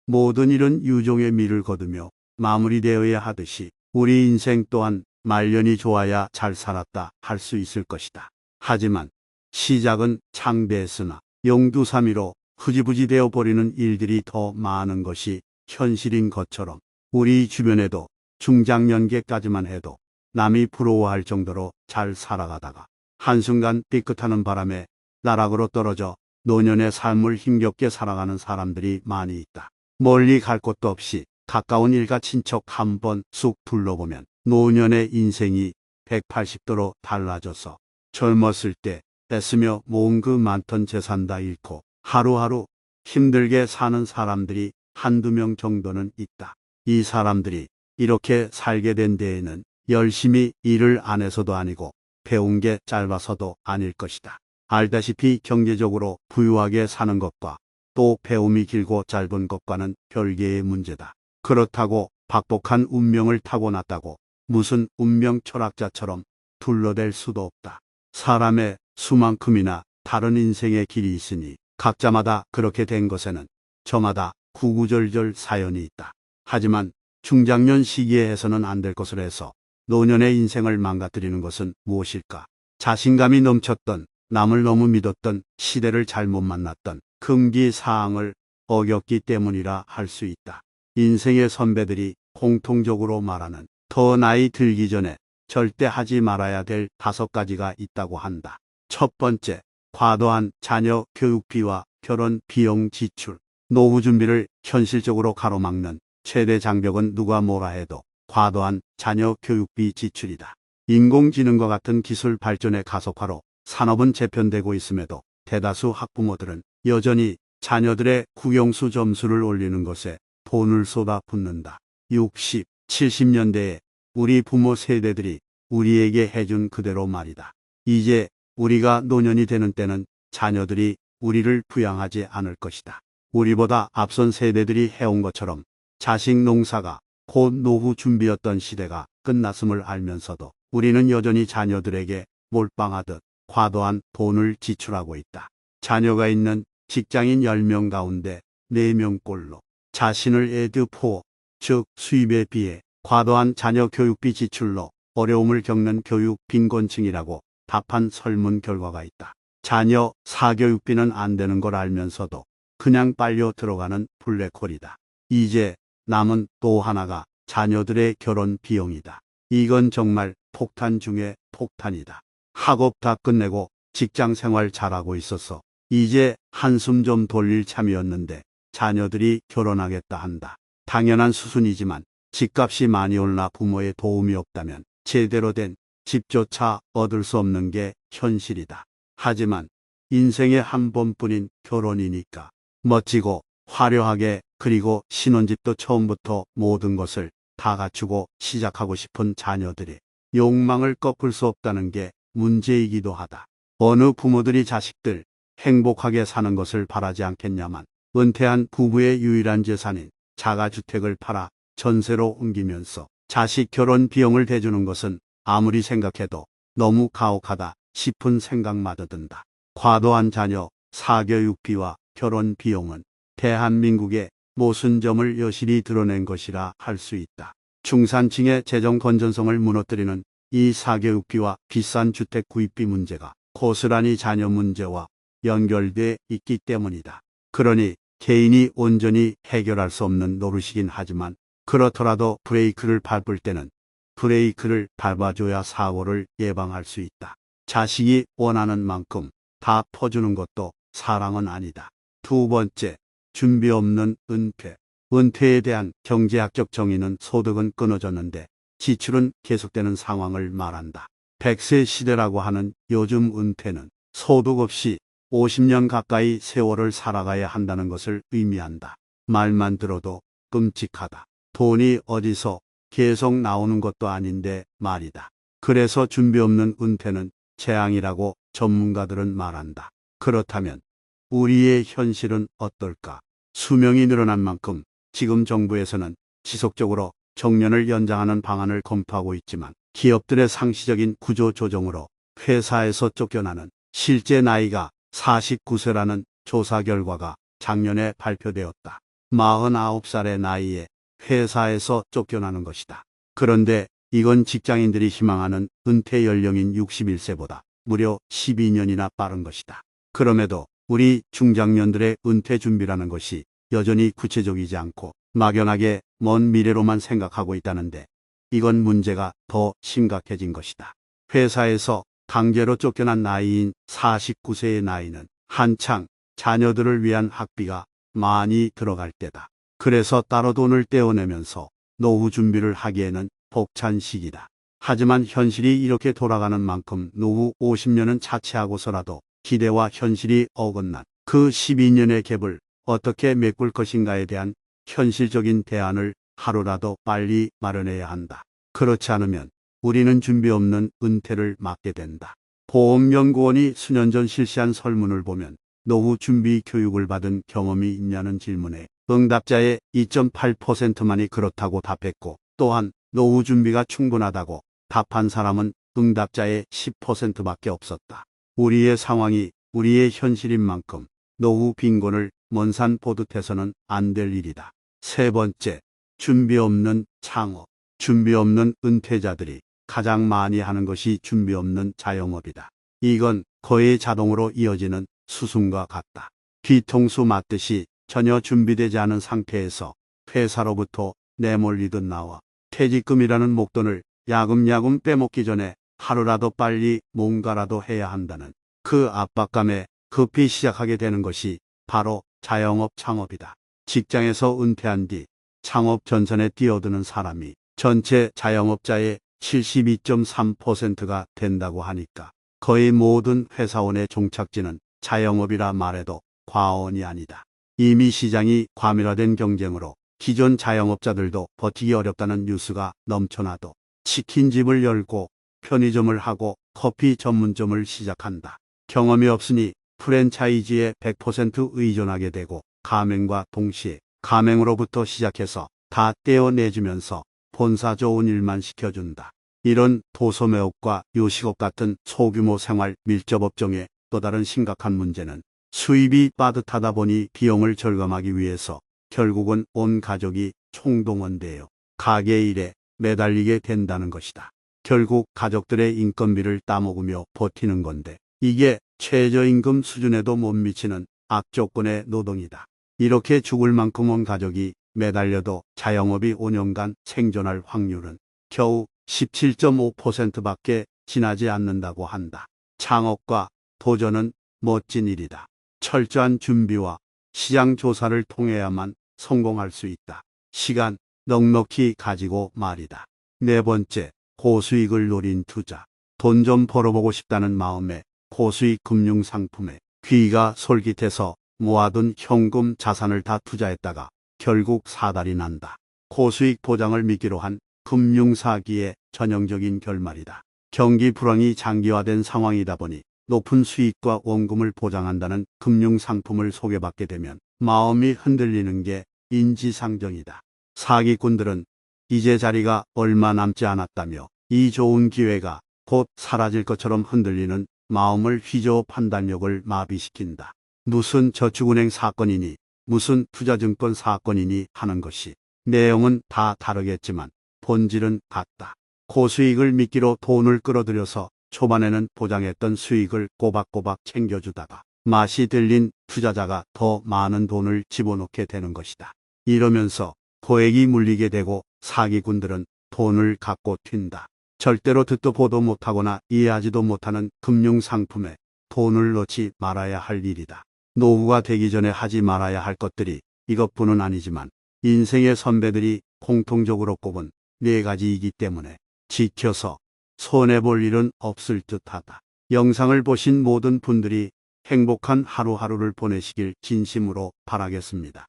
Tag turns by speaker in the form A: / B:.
A: 모든 일은 유종의 미를 거두며 마무리되어야 하듯이 우리 인생 또한 말년이 좋아야 잘 살았다 할 수 있을 것이다. 하지만 시작은 창대했으나 용두사미로 흐지부지 되어 버리는 일들이 더 많은 것이 현실인 것처럼 우리 주변에도 중장년기까지만 해도 남이 부러워할 정도로 잘 살아가다가 한순간 삐끗하는 바람에 나락으로 떨어져 노년의 삶을 힘겹게 살아가는 사람들이 많이 있다. 멀리 갈 곳도 없이 가까운 일가 친척 한번 쑥 둘러보면 노년의 인생이 180도로 달라져서 젊었을 때 애쓰며 모은 그 많던 재산 다 잃고 하루하루 힘들게 사는 사람들이 한두 명 정도는 있다. 이 사람들이 이렇게 살게 된 데에는 열심히 일을 안 해서도 아니고 배운 게 짧아서도 아닐 것이다. 알다시피 경제적으로 부유하게 사는 것과 또 배움이 길고 짧은 것과는 별개의 문제다. 그렇다고 박복한 운명을 타고났다고 무슨 운명 철학자처럼 둘러댈 수도 없다. 사람의 수만큼이나 다른 인생의 길이 있으니 각자마다 그렇게 된 것에는 저마다 구구절절 사연이 있다. 하지만 중장년 시기에 해서는 안 될 것을 해서 노년의 인생을 망가뜨리는 것은 무엇일까? 자신감이 넘쳤던, 남을 너무 믿었던, 시대를 잘못 만났던 금기사항을 어겼기 때문이라 할 수 있다. 인생의 선배들이 공통적으로 말하는 더 나이 들기 전에 절대 하지 말아야 될 5가지가 있다고 한다. 첫 번째, 과도한 자녀 교육비와 결혼 비용 지출. 노후 준비를 현실적으로 가로막는 최대 장벽은 누가 뭐라 해도 과도한 자녀 교육비 지출이다. 인공지능과 같은 기술 발전의 가속화로 산업은 재편되고 있음에도 대다수 학부모들은 여전히 자녀들의 국영수 점수를 올리는 것에 돈을 쏟아붓는다. 60, 70년대에 우리 부모 세대들이 우리에게 해준 그대로 말이다. 이제 우리가 노년이 되는 때는 자녀들이 우리를 부양하지 않을 것이다. 우리보다 앞선 세대들이 해온 것처럼 자식 농사가 곧 노후 준비였던 시대가 끝났음을 알면서도 우리는 여전히 자녀들에게 몰빵하듯 과도한 돈을 지출하고 있다. 자녀가 있는 직장인 10명 가운데 4명꼴로 자신을 에듀포, 즉 수입에 비해 과도한 자녀 교육비 지출로 어려움을 겪는 교육 빈곤층이라고 답한 설문 결과가 있다. 자녀 사교육비는 안 되는 걸 알면서도 그냥 빨려 들어가는 블랙홀이다. 이제 남은 또 하나가 자녀들의 결혼 비용이다. 이건 정말 폭탄 중에 폭탄이다. 학업 다 끝내고 직장 생활 잘하고 있어서 이제 한숨 좀 돌릴 참이었는데 자녀들이 결혼하겠다 한다. 당연한 수순이지만 집값이 많이 올라 부모의 도움이 없다면 제대로 된 집조차 얻을 수 없는 게 현실이다. 하지만 인생에 한 번뿐인 결혼이니까 멋지고 화려하게 그리고 신혼집도 처음부터 모든 것을 다 갖추고 시작하고 싶은 자녀들의 욕망을 꺾을 수 없다는 게 문제이기도 하다. 어느 부모들이 자식들 행복하게 사는 것을 바라지 않겠냐만 은퇴한 부부의 유일한 재산인 자가주택을 팔아 전세로 옮기면서 자식 결혼 비용을 대주는 것은 아무리 생각해도 너무 가혹하다 싶은 생각마저 든다. 과도한 자녀 사교육비와 결혼 비용은 대한민국의 모순점을 여실히 드러낸 것이라 할 수 있다. 중산층의 재정 건전성을 무너뜨리는 이 사교육비와 비싼 주택 구입비 문제가 고스란히 자녀 문제와 연결돼 있기 때문이다. 그러니 개인이 온전히 해결할 수 없는 노릇이긴 하지만 그렇더라도 브레이크를 밟을 때는 브레이크를 밟아줘야 사고를 예방할 수 있다. 자식이 원하는 만큼 다 퍼주는 것도 사랑은 아니다. 두 번째, 준비 없는 은퇴. 은퇴에 대한 경제학적 정의는 소득은 끊어졌는데 지출은 계속되는 상황을 말한다. 100세 시대라고 하는 요즘 은퇴는 소득 없이 50년 가까이 세월을 살아가야 한다는 것을 의미한다. 말만 들어도 끔찍하다. 돈이 어디서 계속 나오는 것도 아닌데 말이다. 그래서 준비 없는 은퇴는 재앙이라고 전문가들은 말한다. 그렇다면 우리의 현실은 어떨까? 수명이 늘어난 만큼 지금 정부에서는 지속적으로 정년을 연장하는 방안을 검토하고 있지만 기업들의 상시적인 구조 조정으로 회사에서 쫓겨나는 실제 나이가 49세라는 조사 결과가 작년에 발표되었다. 49살의 나이에 회사에서 쫓겨나는 것이다. 그런데 이건 직장인들이 희망하는 은퇴 연령인 61세보다 무려 12년이나 빠른 것이다. 그럼에도 우리 중장년들의 은퇴 준비라는 것이 여전히 구체적이지 않고 막연하게 먼 미래로만 생각하고 있다는데 이건 문제가 더 심각해진 것이다. 회사에서 강제로 쫓겨난 나이인 49세의 나이는 한창 자녀들을 위한 학비가 많이 들어갈 때다. 그래서 따로 돈을 떼어내면서 노후 준비를 하기에는 벅찬 시기다. 하지만 현실이 이렇게 돌아가는 만큼 노후 50년은 차치하고서라도 기대와 현실이 어긋난 그 12년의 갭을 어떻게 메꿀 것인가에 대한 현실적인 대안을 하루라도 빨리 마련해야 한다. 그렇지 않으면 우리는 준비 없는 은퇴를 맞게 된다. 보험연구원이 수년 전 실시한 설문을 보면 노후 준비 교육을 받은 경험이 있냐는 질문에 응답자의 2.8%만이 그렇다고 답했고 또한 노후 준비가 충분하다고 답한 사람은 응답자의 10%밖에 없었다. 우리의 상황이 우리의 현실인 만큼 노후 빈곤을 먼 산 보듯 해서는 안 될 일이다. 세 번째, 준비 없는 창업. 준비 없는 은퇴자들이 가장 많이 하는 것이 준비 없는 자영업이다. 이건 거의 자동으로 이어지는 수순과 같다. 뒤통수 맞듯이 전혀 준비되지 않은 상태에서 회사로부터 내몰리듯 나와 퇴직금이라는 목돈을 야금야금 빼먹기 전에 하루라도 빨리 뭔가라도 해야 한다는 그 압박감에 급히 시작하게 되는 것이 바로 자영업 창업이다. 직장에서 은퇴한 뒤 창업 전선에 뛰어드는 사람이 전체 자영업자의 72.3%가 된다고 하니까 거의 모든 회사원의 종착지는 자영업이라 말해도 과언이 아니다. 이미 시장이 과밀화된 경쟁으로 기존 자영업자들도 버티기 어렵다는 뉴스가 넘쳐나도 치킨집을 열고 편의점을 하고 커피 전문점을 시작한다. 경험이 없으니 프랜차이즈에 100% 의존하게 되고 가맹과 동시에 가맹으로부터 시작해서 다 떼어내주면서 본사 좋은 일만 시켜준다. 이런 도소매업과 요식업 같은 소규모 생활 밀접업종의 또 다른 심각한 문제는 수입이 빠듯하다 보니 비용을 절감하기 위해서 결국은 온 가족이 총동원되어 가게 일에 매달리게 된다는 것이다. 결국 가족들의 인건비를 따먹으며 버티는 건데 이게 최저임금 수준에도 못 미치는 악조건의 노동이다. 이렇게 죽을 만큼 온 가족이 매달려도 자영업이 5년간 생존할 확률은 겨우 17.5%밖에 지나지 않는다고 한다. 창업과 도전은 멋진 일이다. 철저한 준비와 시장 조사를 통해야만 성공할 수 있다. 시간 넉넉히 가지고 말이다. 네 번째, 고수익을 노린 투자. 돈 좀 벌어보고 싶다는 마음에 고수익 금융상품에 귀가 솔깃해서 모아둔 현금 자산을 다 투자했다가 결국 사달이 난다. 고수익 보장을 미끼로 한 금융사기의 전형적인 결말이다. 경기 불황이 장기화된 상황이다 보니 높은 수익과 원금을 보장한다는 금융상품을 소개받게 되면 마음이 흔들리는 게 인지상정이다. 사기꾼들은 이제 자리가 얼마 남지 않았다며 이 좋은 기회가 곧 사라질 것처럼 흔들리는 마음을 휘저어 판단력을 마비시킨다. 무슨 저축은행 사건이니 무슨 투자증권 사건이니 하는 것이 내용은 다 다르겠지만 본질은 같다. 고수익을 미끼로 돈을 끌어들여서 초반에는 보장했던 수익을 꼬박꼬박 챙겨주다가 맛이 들린 투자자가 더 많은 돈을 집어넣게 되는 것이다. 이러면서 고액이 물리게 되고 사기꾼들은 돈을 갖고 튄다. 절대로 듣도 보도 못하거나 이해하지도 못하는 금융상품에 돈을 넣지 말아야 할 일이다. 노후가 되기 전에 하지 말아야 할 것들이 이것뿐은 아니지만 인생의 선배들이 공통적으로 꼽은 4가지이기 때문에 지켜서 손해볼 일은 없을 듯하다. 영상을 보신 모든 분들이 행복한 하루하루를 보내시길 진심으로 바라겠습니다.